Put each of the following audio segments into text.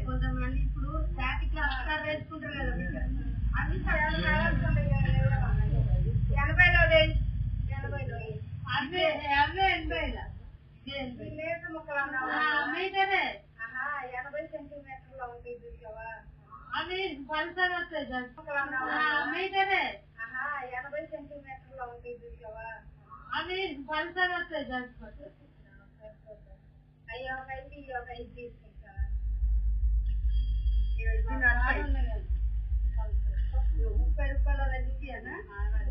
కొంతమంది ఇప్పుడు స్టాటిక్ వేసుకుంటారు కదా అవి 80లో 80 సెంటీమీటర్లు ఉంటాయి చూసావా అవి పల్సర్ వస్తాయి మీటరే 80 సెంటీమీటర్లు ఉంటాయి చూసావా అవి పల్సర్ వస్తాయి అయ్యో ఒక 5 తీసుకుంటా 30 రూపాయల చూపియనా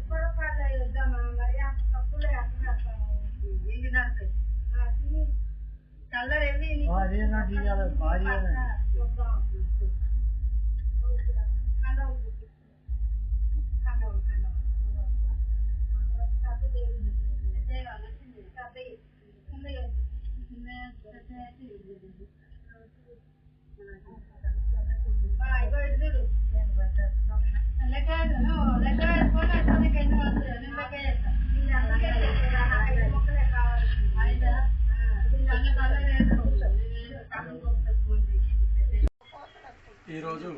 30 రూపాయలు వద్దామా మరి అంత తక్కువలో ఇది నడుస్తాయి కలర్ ఏమి ఈరోజు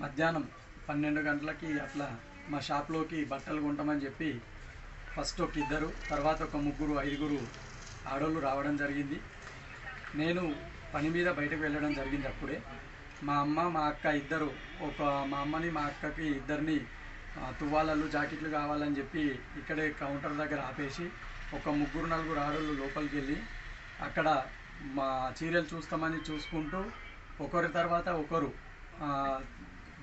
మధ్యాహ్నం 12 గంటలకి అట్లా మా షాప్లోకి బట్టలు కొంటామని చెప్పి ఫస్ట్ ఒక 2, తర్వాత ఒక 3, 5 ఆడోళ్ళు రావడం జరిగింది. నేను పని మీద బయటకు వెళ్ళడం జరిగింది. అప్పుడే మా అమ్మ మా అక్క ఇద్దరు మా అమ్మని మా అక్కకి ఇద్దరిని తువ్వాలలు జాకెట్లు కావాలని చెప్పి ఇక్కడే కౌంటర్ దగ్గర ఆపేసి ఒక 3, 4 ఆడోళ్ళు లోపలికి వెళ్ళి అక్కడ మా చీరలు చూస్తామని చూసుకుంటూ ఒకరి తర్వాత ఒకరు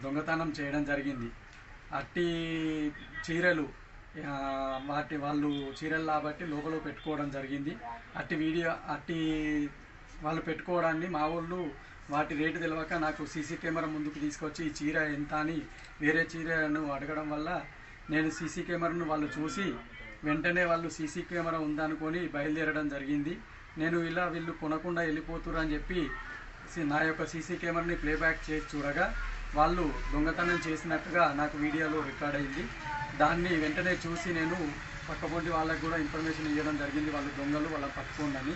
దొంగతనం చేయడం జరిగింది. అట్టి చీరలు వాళ్ళు చీరలు కాబట్టి లోపల పెట్టుకోవడం జరిగింది. అట్టి వాళ్ళు పెట్టుకోవడాన్ని మా వాళ్ళు వాటి రేటు తెలియక నాకు సీసీ కెమెరా ముందుకు తీసుకొచ్చి ఈ చీర ఎంత అని వేరే చీరను అడగడం వల్ల నేను సీసీ కెమెరాను వాళ్ళు చూసి వెంటనే వాళ్ళు సీసీ కెమెరా ఉందనుకొని బయలుదేరడం జరిగింది. నేను వీళ్ళు కొనకుండా వెళ్ళిపోతున్నారు అని చెప్పి నా యొక్క సీసీ కెమెరాని ప్లేబ్యాక్ చేసి చూడగా వాళ్ళు దొంగతనం చేసినట్టుగా నాకు వీడియోలో రికార్డ్ అయింది. దాన్ని వెంటనే చూసి నేను పక్కపొంటి వాళ్ళకు కూడా ఇన్ఫర్మేషన్ ఇవ్వడం జరిగింది, వాళ్ళు దొంగలు వాళ్ళని పట్టుకోండి.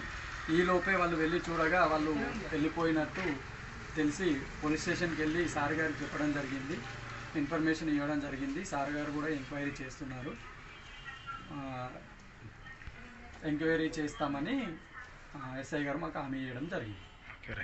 ఈలోపే వాళ్ళు వెళ్ళి చూడగా వాళ్ళు వెళ్ళిపోయినట్టు తెలిసి పోలీస్ స్టేషన్కి వెళ్ళి సార్ గారికి చెప్పడం జరిగింది, ఇన్ఫర్మేషన్ ఇవ్వడం జరిగింది. సార్ గారు కూడా ఎంక్వైరీ చేస్తున్నారు. ఎంక్వైరీ చేస్తామని ఎస్ఐ గారు మాకు హామీ ఇవ్వడం జరిగింది.